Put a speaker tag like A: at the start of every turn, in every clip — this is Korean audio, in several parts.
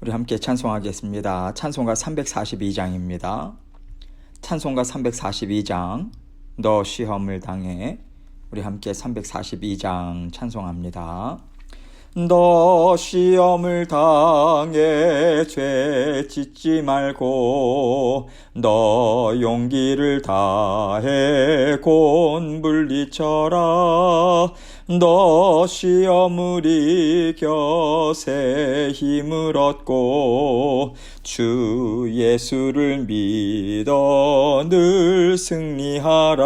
A: 우리 함께 찬송하겠습니다. 찬송가 342장입니다. 찬송가 342장 너 시험을 당해. 우리 함께 342장 찬송합니다. 너 시험을 당해 죄 짓지 말고 너 용기를 다해 곧 물리쳐라. 너 시험을 이겨 새 힘을 얻고 주 예수를 믿어 늘 승리하라.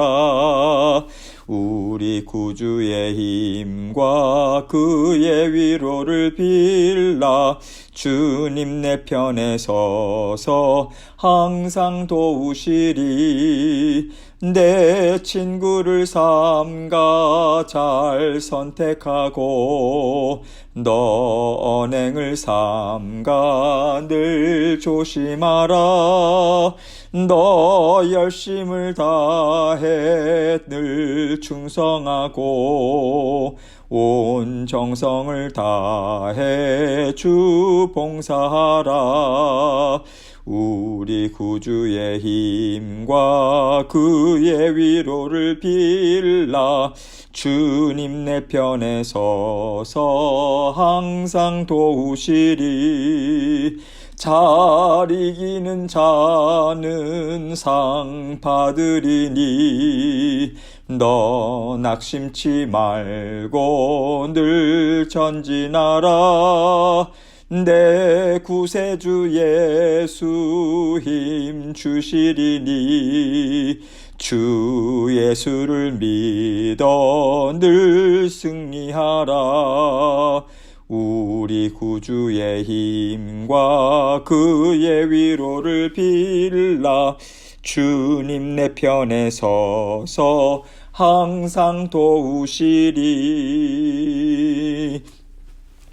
A: 우리 구주의 힘과 그의 위로를 빌라. 주님 내 편에 서서 항상 도우시리. 내 친구를 삼가 잘 선택하고 너 언행을 삼가 늘 조심하라. 너 열심을 다해 늘 충성하고 온 정성을 다해 주 봉사하라. 우리 구주의 힘과 그의 위로를 빌라. 주님 내 편에 서서 항상 도우시리. 잘 이기는 자는 상 받으리니 너 낙심치 말고 늘 전진하라. 내 구세주 예수 힘 주시리니 주 예수를 믿어 늘 승리하라. 우리 구주의 힘과 그의 위로를 빌라. 주님 내 편에 서서 항상 도우시리.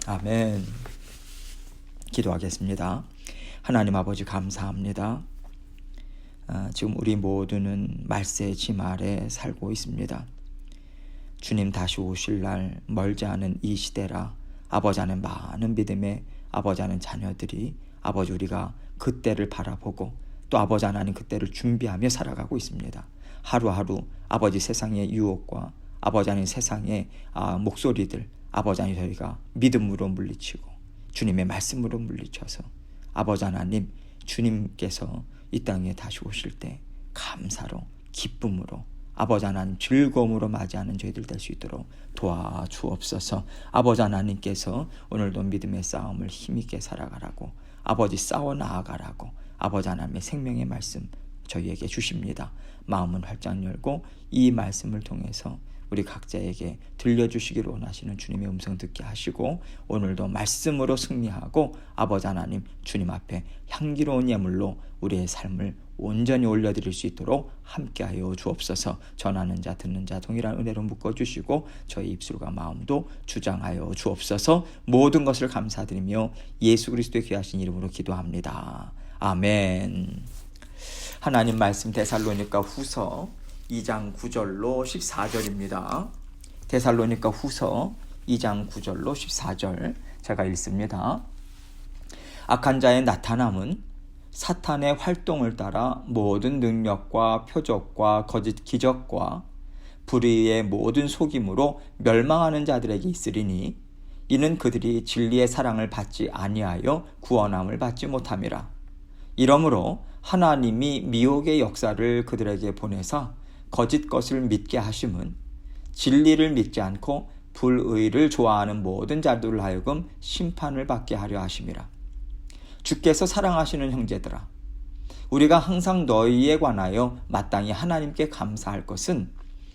A: 아멘. 기도하겠습니다. 하나님 아버지 감사합니다. 지금 우리 모두는 말세의 짐 아래 살고 있습니다. 주님 다시 오실 날 멀지 않은 이 시대라 아버지 안에 많은 믿음의 아버지 하는 자녀들이 아버지 우리가 그때를 바라보고 또 아버지 하나님 그때를 준비하며 살아가고 있습니다. 하루하루 아버지 세상의 유혹과 아버지 하나님 세상의 목소리들 아버지 하나님 저희가 믿음으로 물리치고 주님의 말씀으로 물리쳐서 아버지 하나님 주님께서 이 땅에 다시 오실 때 감사로 기쁨으로 아버지 하나님 즐거움으로 맞이하는 저희들 될 수 있도록 도와주옵소서. 아버지 하나님께서 오늘도 믿음의 싸움을 힘있게 살아가라고 아버지 싸워 나아가라고 아버지 하나님의 생명의 말씀 저희에게 주십니다. 마음은 활짝 열고 이 말씀을 통해서 우리 각자에게 들려주시기를 원하시는 주님의 음성 듣게 하시고 오늘도 말씀으로 승리하고 아버지 하나님 주님 앞에 향기로운 예물로 우리의 삶을 온전히 올려드릴 수 있도록 함께하여 주옵소서. 전하는 자 듣는 자 동일한 은혜로 묶어주시고 저희 입술과 마음도 주장하여 주옵소서. 모든 것을 감사드리며 예수 그리스도의 귀하신 이름으로 기도합니다. 아멘. 하나님 말씀 데살로니가 후서 2장 9절로 14절입니다. 데살로니가 후서 2장 9절로 14절 제가 읽습니다. 악한 자의 나타남은 사탄의 활동을 따라 모든 능력과 표적과 거짓 기적과 불의의 모든 속임으로 멸망하는 자들에게 있으리니 이는 그들이 진리의 사랑을 받지 아니하여 구원함을 받지 못함이라. 이러므로 하나님이 미혹의 역사를 그들에게 보내사 거짓 것을 믿게 하심은 진리를 믿지 않고 불의를 좋아하는 모든 자들을 하여금 심판을 받게 하려 하심이라. 주께서 사랑하시는 형제들아, 우리가 항상 너희에 관하여 마땅히 하나님께 감사할 것은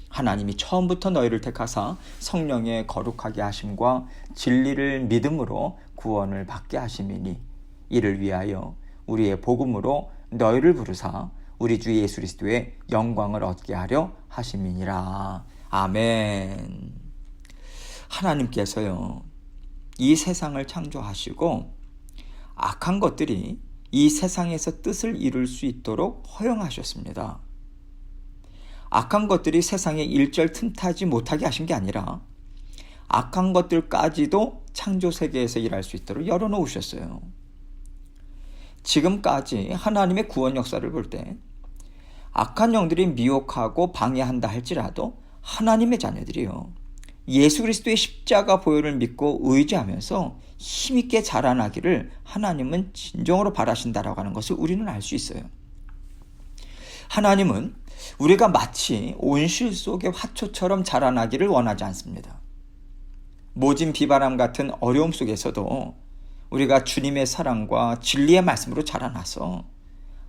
A: 하나님이 처음부터 너희를 택하사 성령의 거룩하게 하심과 진리를 믿음으로 구원을 받게 하심이니 이를 위하여 우리의 복음으로 너희를 부르사 우리 주 예수 그리스도의 영광을 얻게 하려 하심이니라. 아멘. 하나님께서요 이 세상을 창조하시고 악한 것들이 이 세상에서 뜻을 이룰 수 있도록 허용하셨습니다. 악한 것들이 세상에 일절 틈타지 못하게 하신 게 아니라 악한 것들까지도 창조 세계에서 일할 수 있도록 열어놓으셨어요. 지금까지 하나님의 구원 역사를 볼 때 악한 영들이 미혹하고 방해한다 할지라도 하나님의 자녀들이요, 예수 그리스도의 십자가 보혈을 믿고 의지하면서 힘있게 자라나기를 하나님은 진정으로 바라신다라고 하는 것을 우리는 알 수 있어요. 하나님은 우리가 마치 온실 속의 화초처럼 자라나기를 원하지 않습니다. 모진 비바람 같은 어려움 속에서도 우리가 주님의 사랑과 진리의 말씀으로 자라나서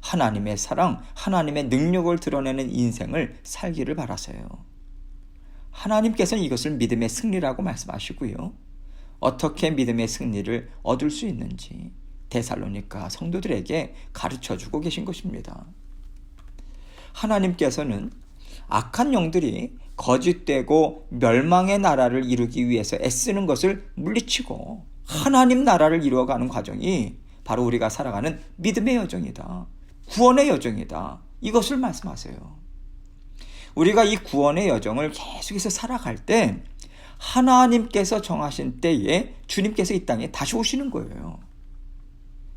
A: 하나님의 사랑, 하나님의 능력을 드러내는 인생을 살기를 바라세요. 하나님께서는 이것을 믿음의 승리라고 말씀하시고요, 어떻게 믿음의 승리를 얻을 수 있는지 데살로니가 성도들에게 가르쳐주고 계신 것입니다. 하나님께서는 악한 영들이 거짓되고 멸망의 나라를 이루기 위해서 애쓰는 것을 물리치고 하나님 나라를 이루어가는 과정이 바로 우리가 살아가는 믿음의 여정이다, 구원의 여정이다, 이것을 말씀하세요. 우리가 이 구원의 여정을 계속해서 살아갈 때 하나님께서 정하신 때에 주님께서 이 땅에 다시 오시는 거예요.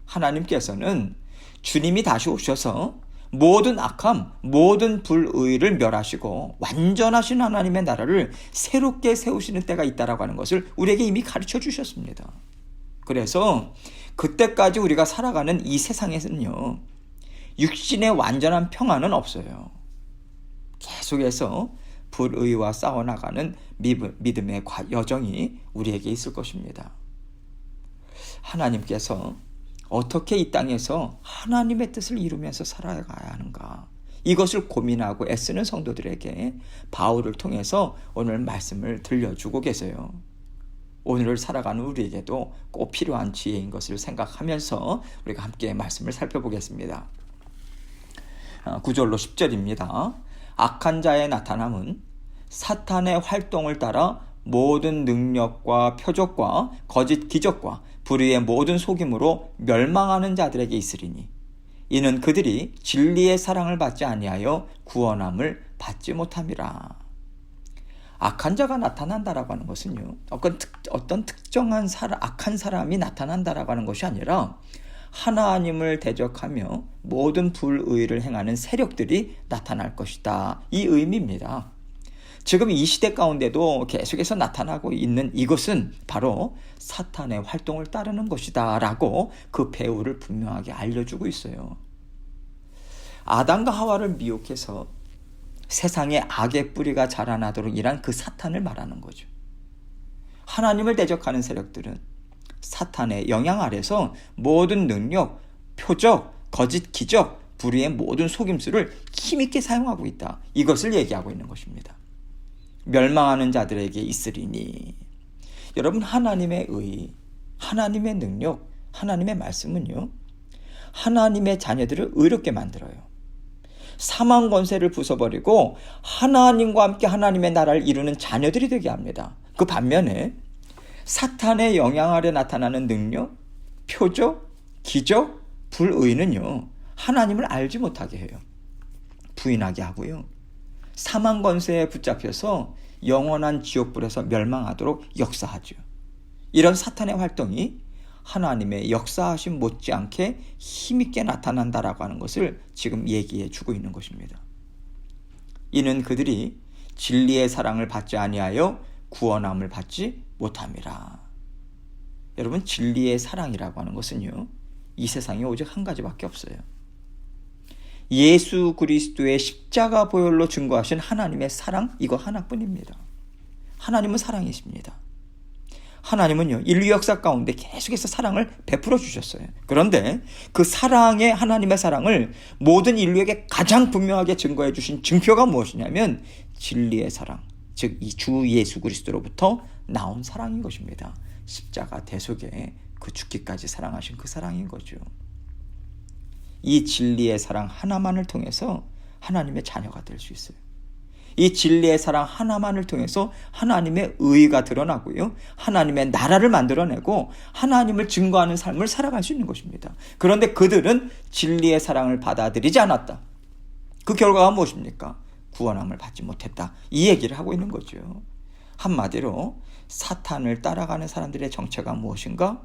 A: 하나님께서는 주님이 다시 오셔서 모든 악함, 모든 불의를 멸하시고 완전하신 하나님의 나라를 새롭게 세우시는 때가 있다라고 하는 것을 우리에게 이미 가르쳐 주셨습니다. 그래서 그때까지 우리가 살아가는 이 세상에서는요, 육신의 완전한 평안은 없어요. 계속해서 불의와 싸워나가는 믿음의 여정이 우리에게 있을 것입니다. 하나님께서 어떻게 이 땅에서 하나님의 뜻을 이루면서 살아가야 하는가, 이것을 고민하고 애쓰는 성도들에게 바울을 통해서 오늘 말씀을 들려주고 계세요. 오늘을 살아가는 우리에게도 꼭 필요한 지혜인 것을 생각하면서 우리가 함께 말씀을 살펴보겠습니다. 9절로 10절입니다. 악한 자의 나타남은 사탄의 활동을 따라 모든 능력과 표적과 거짓 기적과 불의의 모든 속임으로 멸망하는 자들에게 있으리니 이는 그들이 진리의 사랑을 받지 아니하여 구원함을 받지 못함이라. 악한 자가 나타난다라고 하는 것은요, 어떤 특정한 악한 사람이 나타난다라고 하는 것이 아니라 하나님을 대적하며 모든 불의를 행하는 세력들이 나타날 것이다, 이 의미입니다. 지금 이 시대 가운데도 계속해서 나타나고 있는 이것은 바로 사탄의 활동을 따르는 것이다 라고 그 배후를 분명하게 알려주고 있어요. 아담과 하와를 미혹해서 세상에 악의 뿌리가 자라나도록 일한 그 사탄을 말하는 거죠. 하나님을 대적하는 세력들은 사탄의 영향 아래서 모든 능력, 표적, 거짓 기적, 불의의 모든 속임수를 힘있게 사용하고 있다, 이것을 얘기하고 있는 것입니다. 멸망하는 자들에게 있으리니, 여러분, 하나님의 의, 하나님의 능력, 하나님의 말씀은요, 하나님의 자녀들을 의롭게 만들어요. 사망 권세를 부숴버리고 하나님과 함께 하나님의 나라를 이루는 자녀들이 되게 합니다. 그 반면에 사탄의 영향 아래 나타나는 능력, 표적, 기적, 불의는요, 하나님을 알지 못하게 해요. 부인하게 하고요, 사망 권세에 붙잡혀서 영원한 지옥불에서 멸망하도록 역사하죠. 이런 사탄의 활동이 하나님의 역사하심 못지않게 힘있게 나타난다라고 하는 것을 지금 얘기해 주고 있는 것입니다. 이는 그들이 진리의 사랑을 받지 아니하여 구원함을 받지 못함이라. 여러분, 진리의 사랑이라고 하는 것은요, 이 세상에 오직 한 가지밖에 없어요. 예수 그리스도의 십자가 보혈로 증거하신 하나님의 사랑, 이거 하나뿐입니다. 하나님은 사랑이십니다. 하나님은요, 인류 역사 가운데 계속해서 사랑을 베풀어 주셨어요. 그런데 그 사랑의, 하나님의 사랑을 모든 인류에게 가장 분명하게 증거해 주신 증표가 무엇이냐면 진리의 사랑, 즉 이 주 예수 그리스도로부터 나온 사랑인 것입니다. 십자가 대속에 그 죽기까지 사랑하신 그 사랑인 거죠. 이 진리의 사랑 하나만을 통해서 하나님의 자녀가 될 수 있어요. 이 진리의 사랑 하나만을 통해서 하나님의 의가 드러나고요, 하나님의 나라를 만들어내고 하나님을 증거하는 삶을 살아갈 수 있는 것입니다. 그런데 그들은 진리의 사랑을 받아들이지 않았다. 그 결과가 무엇입니까? 구원함을 받지 못했다, 이 얘기를 하고 있는 거죠. 한마디로 사탄을 따라가는 사람들의 정체가 무엇인가?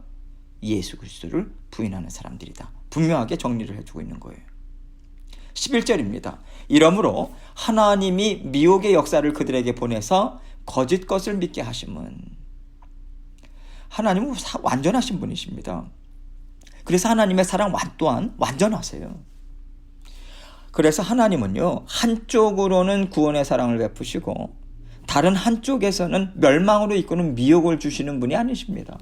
A: 예수 그리스도를 부인하는 사람들이다. 분명하게 정리를 해주고 있는 거예요. 11절입니다. 이러므로 하나님이 미혹의 역사를 그들에게 보내서 거짓 것을 믿게 하심은, 하나님은 완전하신 분이십니다. 그래서 하나님의 사랑 또한 완전하세요. 그래서 하나님은요, 한쪽으로는 구원의 사랑을 베푸시고 다른 한쪽에서는 멸망으로 이끄는 미혹을 주시는 분이 아니십니다.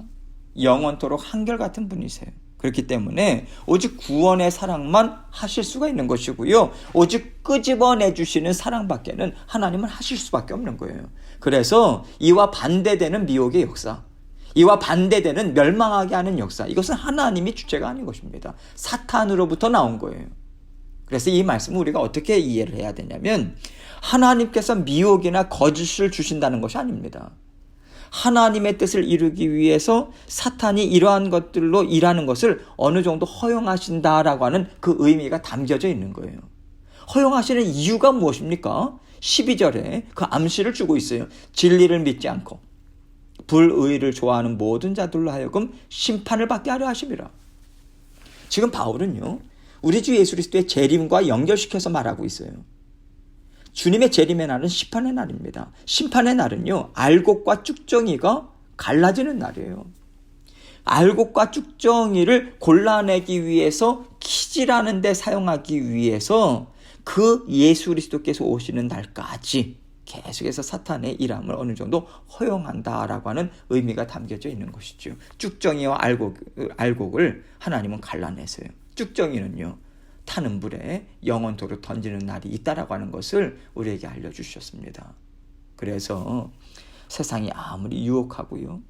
A: 영원토록 한결같은 분이세요. 그렇기 때문에 오직 구원의 사랑만 하실 수가 있는 것이고요, 오직 끄집어내 주시는 사랑밖에는 하나님은 하실 수밖에 없는 거예요. 그래서 이와 반대되는 미혹의 역사, 이와 반대되는 멸망하게 하는 역사, 이것은 하나님이 주체가 아닌 것입니다. 사탄으로부터 나온 거예요. 그래서 이 말씀을 우리가 어떻게 이해를 해야 되냐면, 하나님께서 미혹이나 거짓을 주신다는 것이 아닙니다. 하나님의 뜻을 이루기 위해서 사탄이 이러한 것들로 일하는 것을 어느 정도 허용하신다라고 하는 그 의미가 담겨져 있는 거예요. 허용하시는 이유가 무엇입니까? 12절에 그 암시를 주고 있어요. 진리를 믿지 않고 불의를 좋아하는 모든 자들로 하여금 심판을 받게 하려 하심이라. 지금 바울은요, 우리 주 예수 그리스도의 재림과 연결시켜서 말하고 있어요. 주님의 재림의 날은 심판의 날입니다. 심판의 날은요, 알곡과 쭉정이가 갈라지는 날이에요. 알곡과 쭉정이를 골라내기 위해서, 키질하는 데 사용하기 위해서 그 예수 그리스도께서 오시는 날까지 계속해서 사탄의 일함을 어느 정도 허용한다라고 하는 의미가 담겨져 있는 것이죠. 쭉정이와 알곡을 하나님은 갈라내세요. 쭉정이는요, 타는 불에 영원토록 던지는 날이 있다라고 하는 것을 우리에게 알려주셨습니다. 그래서 세상이 아무리 유혹하고요,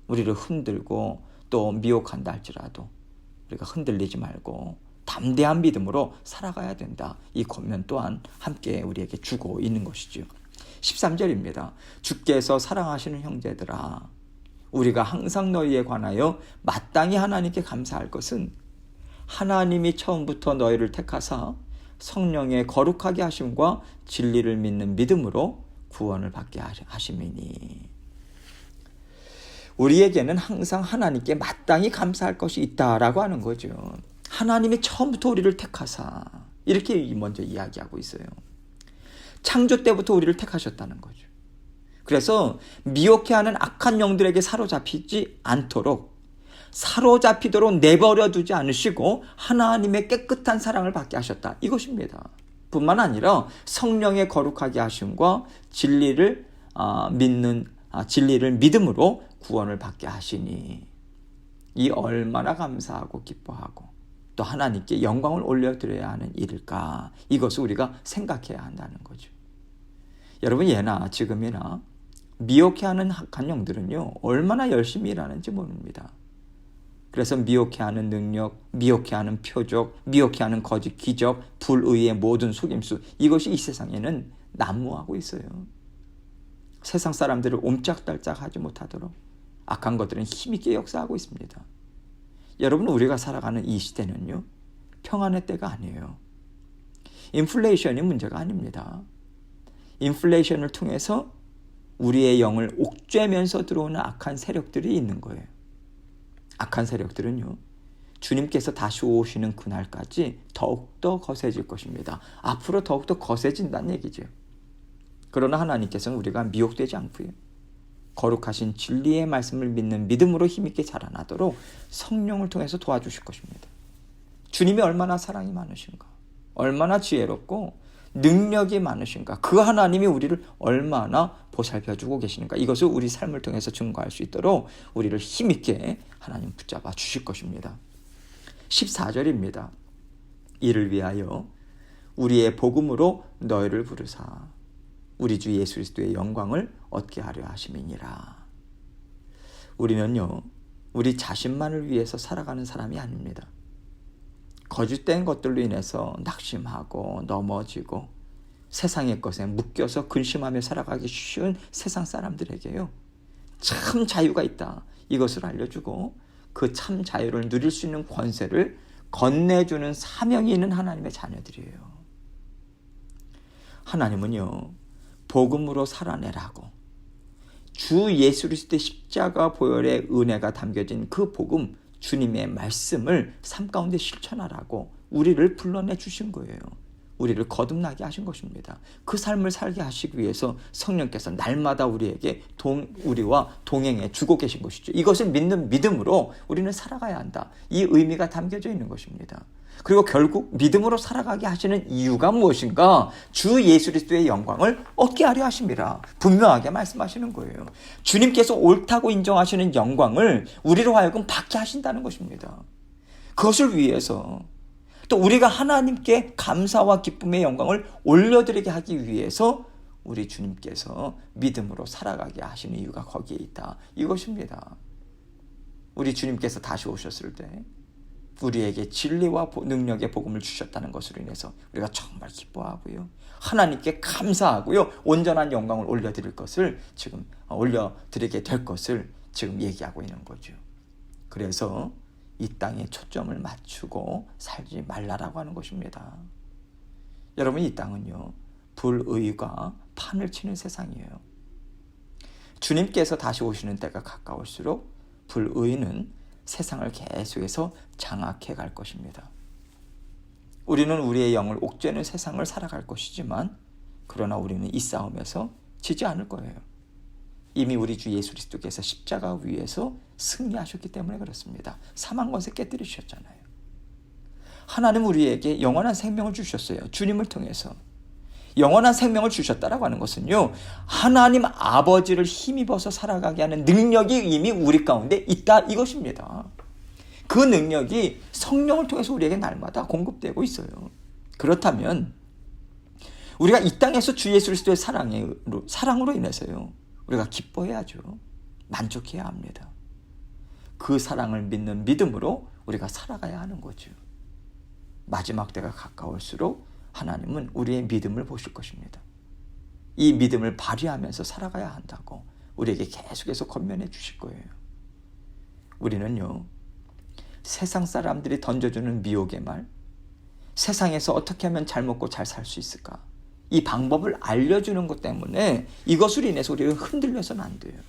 A: 우리를 흔들고 또 미혹한다 할지라도 우리가 흔들리지 말고 담대한 믿음으로 살아가야 된다. 이 권면 또한 함께 우리에게 주고 있는 것이죠. 13절입니다. 주께서 사랑하시는 형제들아, 우리가 항상 너희에 관하여 마땅히 하나님께 감사할 것은 하나님이 처음부터 너희를 택하사 성령의 거룩하게 하심과 진리를 믿는 믿음으로 구원을 받게 하심이니. 우리에게는 항상 하나님께 마땅히 감사할 것이 있다라고 하는 거죠. 하나님이 처음부터 우리를 택하사, 이렇게 먼저 이야기하고 있어요. 창조 때부터 우리를 택하셨다는 거죠. 그래서 미혹해하는 악한 영들에게 사로잡히지 않도록, 사로잡히도록 내버려 두지 않으시고 하나님의 깨끗한 사랑을 받게 하셨다, 이것입니다. 뿐만 아니라 성령의 거룩하게 하심과 진리를 믿음으로 구원을 받게 하시니, 이 얼마나 감사하고 기뻐하고 또 하나님께 영광을 올려드려야 하는 일일까, 이것을 우리가 생각해야 한다는 거죠. 여러분, 예나 지금이나 미혹해하는 악한 영들은요, 얼마나 열심히 일하는지 모릅니다. 그래서 미혹해하는 능력, 미혹해하는 표적, 미혹해하는 거짓 기적, 불의의 모든 속임수, 이것이 이 세상에는 난무하고 있어요. 세상 사람들을 옴짝달짝하지 못하도록 악한 것들은 힘있게 역사하고 있습니다. 여러분, 우리가 살아가는 이 시대는요, 평안의 때가 아니에요. 인플레이션이 문제가 아닙니다. 인플레이션을 통해서 우리의 영을 옥죄면서 들어오는 악한 세력들이 있는 거예요. 악한 세력들은요, 주님께서 다시 오시는 그날까지 더욱더 거세질 것입니다. 앞으로 더욱더 거세진다는 얘기죠. 그러나 하나님께서는 우리가 미혹되지 않고요, 거룩하신 진리의 말씀을 믿는 믿음으로 힘있게 자라나도록 성령을 통해서 도와주실 것입니다. 주님이 얼마나 사랑이 많으신가, 얼마나 지혜롭고 능력이 많으신가, 그 하나님이 우리를 얼마나 보살펴주고 계시는가, 이것을 우리 삶을 통해서 증거할 수 있도록 우리를 힘있게 하나님 붙잡아 주실 것입니다. 14절입니다. 이를 위하여 우리의 복음으로 너희를 부르사 우리 주 예수 그리스도의 영광을 얻게 하려 하심이니라. 우리는요, 우리 자신만을 위해서 살아가는 사람이 아닙니다. 거짓된 것들로 인해서 낙심하고 넘어지고 세상의 것에 묶여서 근심하며 살아가기 쉬운 세상 사람들에게요, 참 자유가 있다, 이것을 알려주고 그 참 자유를 누릴 수 있는 권세를 건네주는 사명이 있는 하나님의 자녀들이에요. 하나님은요, 복음으로 살아내라고 주 예수 그리스도의 십자가 보혈의 은혜가 담겨진 그 복음, 주님의 말씀을 삶 가운데 실천하라고 우리를 불러내 주신 거예요. 우리를 거듭나게 하신 것입니다. 그 삶을 살게 하시기 위해서 성령께서 날마다 우리에게 우리와 동행해 주고 계신 것이죠. 이것을 믿는 믿음으로 우리는 살아가야 한다. 이 의미가 담겨져 있는 것입니다. 그리고 결국 믿음으로 살아가게 하시는 이유가 무엇인가? 주 예수 그리스도의 영광을 얻게 하려 하심이라 분명하게 말씀하시는 거예요. 주님께서 옳다고 인정하시는 영광을 우리로 하여금 받게 하신다는 것입니다. 그것을 위해서 또 우리가 하나님께 감사와 기쁨의 영광을 올려드리게 하기 위해서 우리 주님께서 믿음으로 살아가게 하시는 이유가 거기에 있다. 이것입니다. 우리 주님께서 다시 오셨을 때 우리에게 진리와 능력의 복음을 주셨다는 것으로 인해서 우리가 정말 기뻐하고요. 하나님께 감사하고요. 온전한 영광을 올려드릴 것을 지금 올려드리게 될 것을 지금 얘기하고 있는 거죠. 그래서 이 땅에 초점을 맞추고 살지 말라라고 하는 것입니다. 여러분, 이 땅은요, 불의가 판을 치는 세상이에요. 주님께서 다시 오시는 때가 가까울수록 불의는 세상을 계속해서 장악해 갈 것입니다. 우리는 우리의 영을 옥죄는 세상을 살아갈 것이지만 그러나 우리는 이 싸움에서 지지 않을 거예요. 이미 우리 주 예수 그리스도께서 십자가 위에서 승리하셨기 때문에 그렇습니다. 사망 권세 깨뜨리셨잖아요. 하나님 우리에게 영원한 생명을 주셨어요. 주님을 통해서. 영원한 생명을 주셨다라고 하는 것은요, 하나님 아버지를 힘입어서 살아가게 하는 능력이 이미 우리 가운데 있다 이것입니다. 그 능력이 성령을 통해서 우리에게 날마다 공급되고 있어요. 그렇다면 우리가 이 땅에서 주 예수 그리스도의 사랑으로 인해서요, 우리가 기뻐해야죠. 만족해야 합니다. 그 사랑을 믿는 믿음으로 우리가 살아가야 하는 거죠. 마지막 때가 가까울수록 하나님은 우리의 믿음을 보실 것입니다. 이 믿음을 발휘하면서 살아가야 한다고 우리에게 계속해서 권면해 주실 거예요. 우리는요, 세상 사람들이 던져주는 미혹의 말, 세상에서 어떻게 하면 잘 먹고 잘 살 수 있을까? 이 방법을 알려주는 것 때문에 이것으로 인해서 우리가 흔들려서는 안 돼요.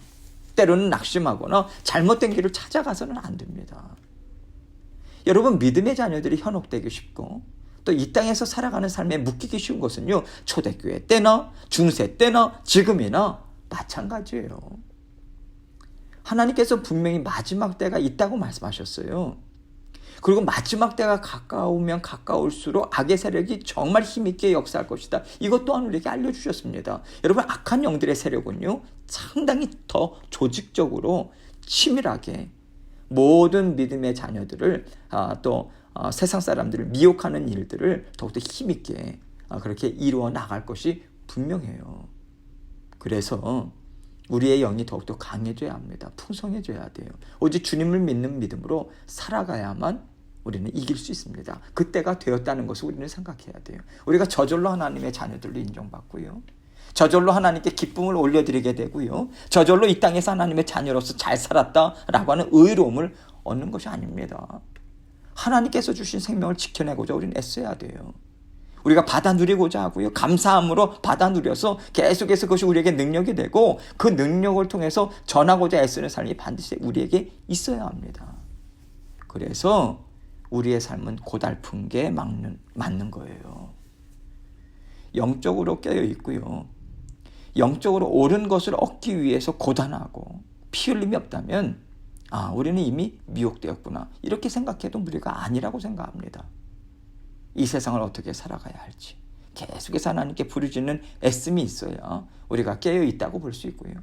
A: 때로는 낙심하거나 잘못된 길을 찾아가서는 안 됩니다. 여러분, 믿음의 자녀들이 현혹되기 쉽고 또 이 땅에서 살아가는 삶에 묶이기 쉬운 것은요, 초대교회 때나 중세 때나 지금이나 마찬가지예요. 하나님께서 분명히 마지막 때가 있다고 말씀하셨어요. 그리고 마지막 때가 가까우면 가까울수록 악의 세력이 정말 힘있게 역사할 것이다. 이것 또한 우리에게 알려주셨습니다. 여러분, 악한 영들의 세력은요, 상당히 더 조직적으로 치밀하게 모든 믿음의 자녀들을 또 세상 사람들을 미혹하는 일들을 더욱더 힘있게 그렇게 이루어 나갈 것이 분명해요. 그래서 우리의 영이 더욱더 강해져야 합니다. 풍성해져야 돼요. 오직 주님을 믿는 믿음으로 살아가야만 우리는 이길 수 있습니다. 그때가 되었다는 것을 우리는 생각해야 돼요. 우리가 저절로 하나님의 자녀들로 인정받고요, 저절로 하나님께 기쁨을 올려드리게 되고요, 저절로 이 땅에서 하나님의 자녀로서 잘 살았다라고 하는 의로움을 얻는 것이 아닙니다. 하나님께서 주신 생명을 지켜내고자 우리는 애써야 돼요. 우리가 받아 누리고자 하고요, 감사함으로 받아 누려서 계속해서 그것이 우리에게 능력이 되고 그 능력을 통해서 전하고자 애쓰는 삶이 반드시 우리에게 있어야 합니다. 그래서 우리의 삶은 고달픈 게 맞는 거예요. 영적으로 깨어 있고요, 영적으로 옳은 것을 얻기 위해서 고단하고 피 흘림이 없다면 우리는 이미 미혹되었구나, 이렇게 생각해도 무리가 아니라고 생각합니다. 이 세상을 어떻게 살아가야 할지 계속해서 하나님께 부르짖는 애씀이 있어야 우리가 깨어 있다고 볼 수 있고요,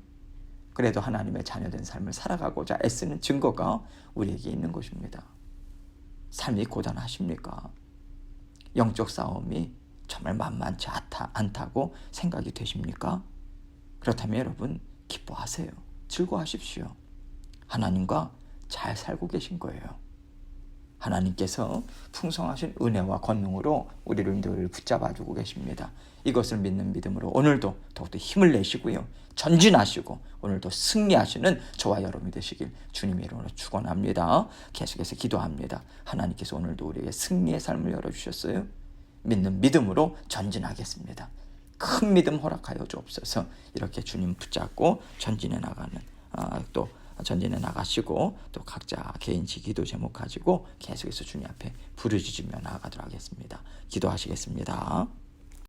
A: 그래도 하나님의 자녀된 삶을 살아가고자 애쓰는 증거가 우리에게 있는 것입니다. 삶이 고단하십니까? 영적 싸움이 정말 만만치 않다고 생각이 되십니까? 그렇다면 여러분, 기뻐하세요. 즐거워하십시오. 하나님과 잘 살고 계신 거예요. 하나님께서 풍성하신 은혜와 권능으로 우리를 늘 붙잡아주고 계십니다. 이것을 믿는 믿음으로 오늘도 더욱더 힘을 내시고요, 전진하시고 오늘도 승리하시는 저와 여러분이 되시길 주님의 이름으로 축원합니다. 계속해서 기도합니다. 하나님께서 오늘도 우리에게 승리의 삶을 열어주셨어요. 믿는 믿음으로 전진하겠습니다. 큰 믿음 허락하여 주옵소서. 이렇게 주님 붙잡고 전진해 나가는 또 전진해 나가시고 또 각자 개인치 기도 제목 가지고 계속해서 주님 앞에 부르짖으며 나아가도록 하겠습니다. 기도하시겠습니다.